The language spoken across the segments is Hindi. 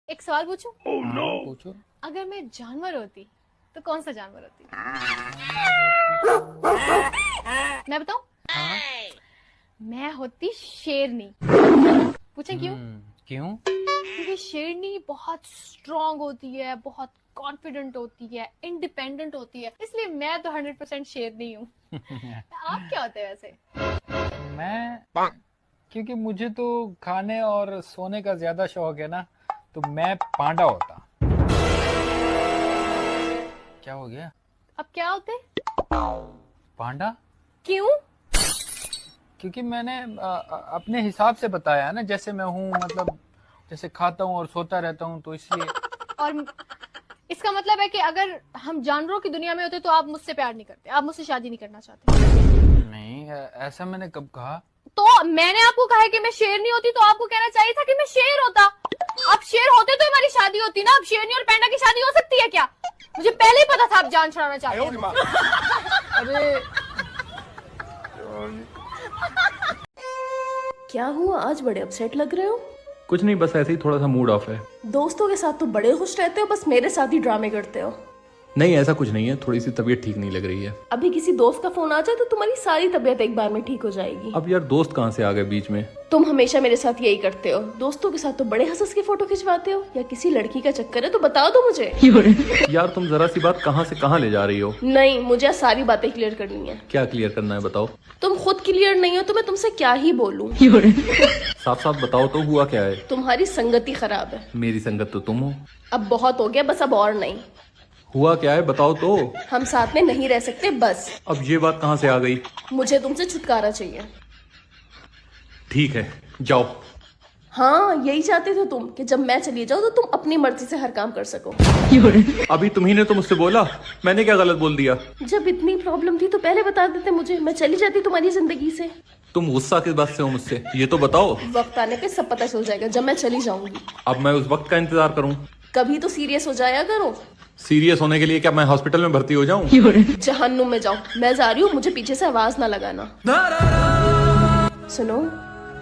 एक सवाल पूछूं? पूछो। अगर मैं जानवर होती तो कौन सा जानवर होती? मैं बताऊं? मैं होती शेरनी। पूछें क्यों? क्यों? क्योंकि शेरनी बहुत स्ट्रांग होती है, बहुत कॉन्फिडेंट होती है, इंडिपेंडेंट होती है, इसलिए मैं तो 100% शेरनी हूँ। आप क्या होते हैं वैसे? मैं क्योंकि मुझे तो खाने और सोने का ज्यादा शौक है ना, तो मैं पांडा होता। क्या हो गया? अब क्या होते? पांडा? क्यों? क्योंकि मैंने अपने हिसाब से बताया है ना, जैसे मैं हूँ, मतलब जैसे खाता हूँ और सोता रहता हूँ, तो इसलिए। और इसका मतलब है कि अगर हम जानवरों की दुनिया में होते तो आप मुझसे प्यार नहीं करते, आप मुझसे शादी नहीं करना चाहते। नहीं, ऐसा मैंने कब कहा? तो मैंने आपको कहा है कि मैं शेर नहीं होती, तो आपको कहना चाहिए था कि मैं शेर होता। आप शेर होते तो हमारी शादी होती ना। अब शेरनी और पैंडा की शादी हो सकती है क्या? मुझे पहले ही पता था आप जान छुड़ाना चाहते हैं। अरे क्या हुआ, आज बड़े अपसेट लग रहे हो? कुछ नहीं, बस ऐसे ही थोड़ा सा मूड ऑफ है। दोस्तों के साथ तो बड़े खुश रहते हो, बस मेरे साथ ही ड्रामे करते हो। नहीं, ऐसा कुछ नहीं है, थोड़ी सी तबीयत ठीक नहीं लग रही है। अभी किसी दोस्त का फोन आ जाए तो तुम्हारी सारी तबीयत एक बार में ठीक हो जाएगी। अब यार, दोस्त कहाँ से आ गए बीच में? तुम हमेशा मेरे साथ यही करते हो, दोस्तों के साथ तो बड़े हंस के फोटो खिंचवाते हो। या किसी लड़की का चक्कर है तो बताओ तो मुझे। यार, तुम जरा सी बात कहाँ से कहाँ ले जा रही हो? नहीं, मुझे सारी बातें क्लियर करनी है। क्या क्लियर करना है, बताओ। तुम खुद क्लियर नहीं हो तो मैं तुमसे क्या ही बोलूं। साफ साफ बताओ तो, हुआ क्या है? तुम्हारी संगति खराब है। मेरी संगत तो तुम हो। अब बहुत हो गया, बस अब और नहीं। हुआ क्या है, बताओ तो। हम साथ में नहीं रह सकते, बस। अब ये बात कहाँ से आ गई? मुझे तुमसे छुटकारा चाहिए। ठीक है, जाओ। हाँ, यही चाहते थे तुम कि जब मैं चली जाऊँ तो तुम अपनी मर्जी से हर काम कर सको। अभी तुम्ही ने तो मुझसे बोला, मैंने क्या गलत बोल दिया? जब इतनी प्रॉब्लम थी तो पहले बता देते मुझे, मैं चली जाती तुम्हारी जिंदगी से। तुम गुस्सा किस बात से हो मुझसे, ये तो बताओ। वक्त आने पे सब पता चल जाएगा, जब मैं चली जाऊंगी। अब मैं उस वक्त का इंतजार करूं? कभी तो सीरियस हो जाया करो। सीरियस होने के लिए क्या मैं हॉस्पिटल में भर्ती हो जाऊं? जहन्नुम में जाओ, मैं जा रही हूँ, मुझे पीछे से आवाज ना लगाना। सुनो,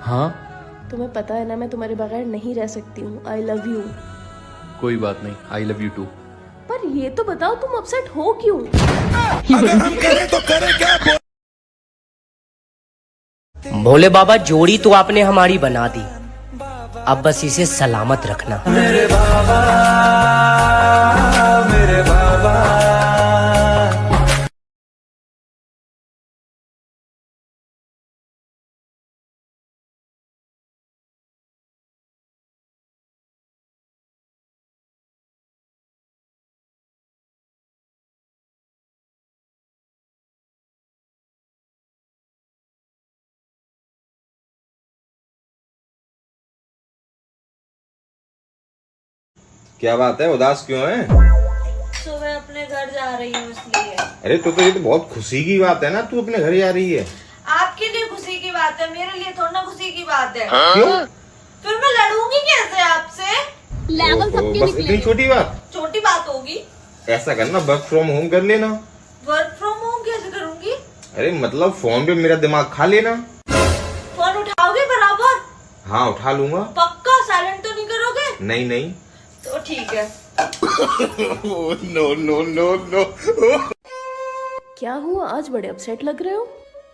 हाँ? तुम्हें पता है ना मैं तुम्हारे बगैर नहीं रह सकती हूँ। I love you. कोई बात नहीं, आई लव यू टू। पर ये तो बताओ तुम अपसेट हो क्यों? अगर हम करें तो करें क्या? भोले बाबा, जोड़ी तो आपने हमारी बना दी, अब बस इसे सलामत रखना। मेरे बाबा, मेरे बाबा। क्या बात है, उदास क्यों है? तो मैं अपने घर जा रही हूँ इसलिए। अरे तो ये तो बहुत खुशी की बात है ना, तू अपने घर जा रही है। आपके लिए खुशी की बात है, मेरे लिए थोड़ा ना खुशी की बात है। क्यों? फिर मैं लड़ूंगी कैसे आपसे? लेवल ओहो, सबके बस इतनी निकले। छोटी बात? छोटी बात होगी। ऐसा करना, वर्क फ्रॉम होम कर लेना। वर्क फ्रॉम होम कैसे करूंगी? अरे मतलब फोन पे मेरा दिमाग खा लेना। फोन उठाओगे बराबर? हाँ, उठा लूंगा। पक्का साइलेंट तो नहीं करोगे? नहीं नहीं। तो ठीक है। No no no no. क्या हुआ, आज बड़े अपसेट लग रहे हो?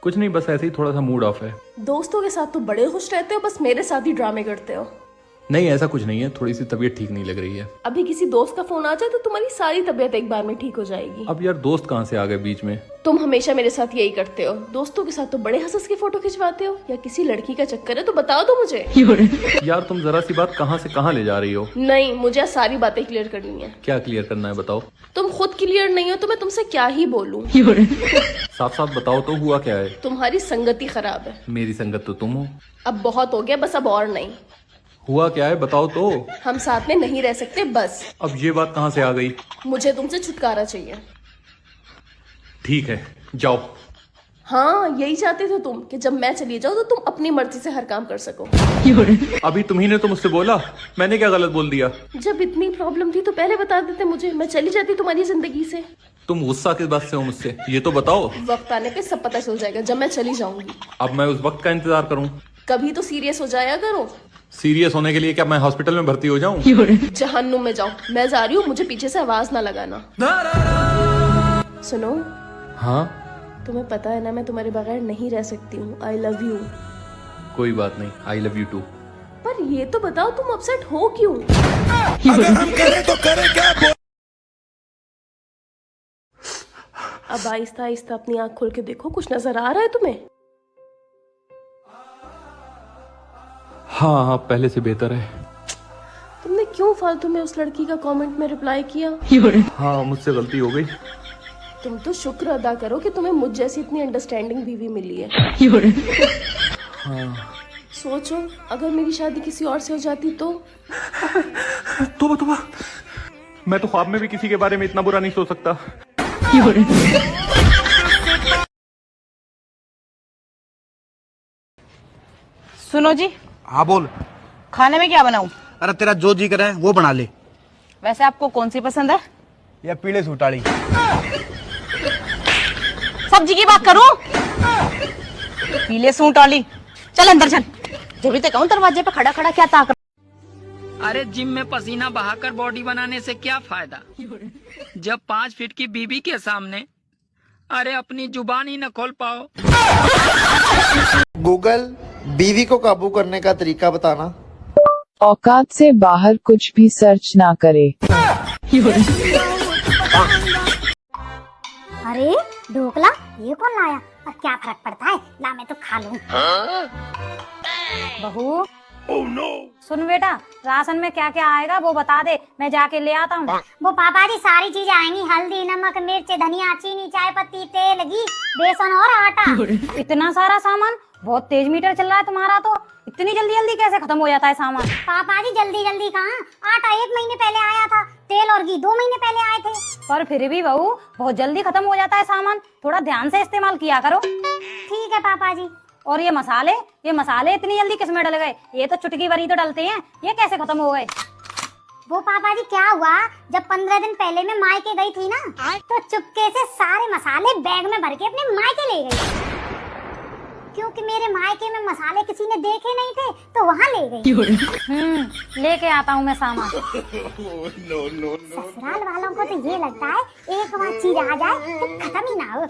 कुछ नहीं, बस ऐसे ही थोड़ा सा मूड ऑफ है। दोस्तों के साथ तो बड़े खुश रहते हो, बस मेरे साथ ही ड्रामे करते हो। नहीं, ऐसा कुछ नहीं है, थोड़ी सी तबीयत ठीक नहीं लग रही है। अभी किसी दोस्त का फोन आ जाए तो तुम्हारी सारी तबीयत एक बार में ठीक हो जाएगी। अब यार, दोस्त कहाँ से आ गए बीच में? तुम हमेशा मेरे साथ यही करते हो, दोस्तों के साथ तो बड़े हंस के फोटो खिंचवाते हो। या किसी लड़की का चक्कर है तो बताओ तो मुझे। यार, तुम जरा सी बात कहाँ से कहाँ ले जा रही हो? नहीं, मुझे सारी बातें क्लियर करनी है। क्या क्लियर करना है, बताओ। तुम खुद क्लियर नहीं हो तो मैं तुमसे क्या ही बोलूं। साफ साफ बताओ तो, हुआ क्या है? तुम्हारी संगति खराब है। मेरी संगत तो तुम हो। अब बहुत हो गया, बस अब और नहीं। हुआ क्या है, बताओ तो। हम साथ में नहीं रह सकते, बस। अब ये बात कहाँ से आ गई? मुझे तुमसे छुटकारा चाहिए। ठीक है, जाओ। हाँ, यही चाहते थे तुम कि जब मैं चली जाऊँ तो तुम अपनी मर्जी से हर काम कर सको। अभी तुम्ही ने तो मुझसे बोला, मैंने क्या गलत बोल दिया? जब इतनी प्रॉब्लम थी तो पहले बता देते मुझे, मैं चली जाती तुम्हारी जिंदगी से। तुम गुस्सा किस बात से हो मुझसे, ये तो बताओ। वक्त आने पे सब पता चल जाएगा, जब मैं चली जाऊंगी। अब मैं उस वक्त का इंतजार करूं? कभी तो सीरियस हो जाया करो। सीरियस होने के लिए क्या मैं हॉस्पिटल में भर्ती हो जाऊं? जहन्नुम में जाओ, मैं जा रही हूँ, मुझे पीछे से आवाज ना लगाना। सुनो, हाँ तुम्हें पता है ना मैं तुम्हारे बगैर नहीं रह सकती हूँ। I love you. कोई बात नहीं, आई लव यू टू। पर ये तो बताओ तुम अपसेट हो क्यों? अगर हम करें तो करें क्या बोल अब आहिस्ता आहिस्ता अपनी आंख खोल के देखो, कुछ नजर आ रहा है तुम्हें? हाँ हाँ, पहले से बेहतर है। तुमने क्यों फालतू में उस लड़की का कमेंट में रिप्लाई किया? हाँ, मुझसे गलती हो गई। तुम तो शुक्र अदा करो कि तुम्हें मुझ जैसी इतनी अंडरस्टैंडिंग बीवी मिली है। हाँ। सोचो, अगर मेरी शादी किसी और से हो जाती तो? तोबा, मैं तो ख्वाब में भी किसी के बारे में इतना बुरा नहीं सोच सकता। सुनो जी। हाँ बोल। खाने में क्या बनाऊं? अरे तेरा जो जी करे वो बना ले। वैसे आपको कौन सी पसंद है? या पीले सूटाड़ी। सब्जी की बात करूं? पीले सूट वाली। चल अंदर चल। जब भी तक कहूं दरवाजे पे खड़ा खड़ा क्या ताक। अरे जिम में पसीना बहाकर बॉडी बनाने से क्या फायदा, जब 5 फीट की बीबी के सामने अरे अपनी जुबान ही न खोल पाओ। गूगल, बीवी को काबू करने का तरीका बताना। औकात से बाहर कुछ भी सर्च ना करे। अरे ढोकला, ये कौन लाया और क्या फर्क पड़ता है, ला मैं तो खा लूं। बहू, सुन बेटा, राशन में क्या क्या आएगा वो बता दे, मैं जाके ले आता हूँ। वो पापा जी सारी चीजें आएंगी, हल्दी, नमक, मिर्च, धनिया, चीनी, चाय पत्ती, तेल, घी, बेसन और आटा। इतना सारा सामान? बहुत तेज मीटर चल रहा है तुम्हारा तो। इतनी जल्दी जल्दी कैसे खत्म हो जाता है सामान? पापा जी जल्दी जल्दी कहाँ, आटा 1 महीने पहले आया था, तेल और घी 2 महीने पहले आए थे। पर फिर भी बहू, बहुत जल्दी खत्म हो जाता है सामान, थोड़ा ध्यान से इस्तेमाल किया करो। ठीक है पापा जी। और ये मसाले इतनी जल्दी किस में डल गए? ये तो चुटकी भरी तो डलते हैं, ये कैसे खत्म हो गए? वो पापा जी क्या हुआ, जब 15 दिन पहले मैं मायके गई थी ना, तो चुपके से सारे मसाले बैग में भर के अपने मायके ले गई, क्योंकि मेरे मायके में मसाले किसी ने देखे नहीं थे तो वहाँ ले गई। लेके आता हूँ मैं सामान। ससुराल वालों को तो ये लगता है एक बार चीज आ जाए तो खत्म ही ना हो।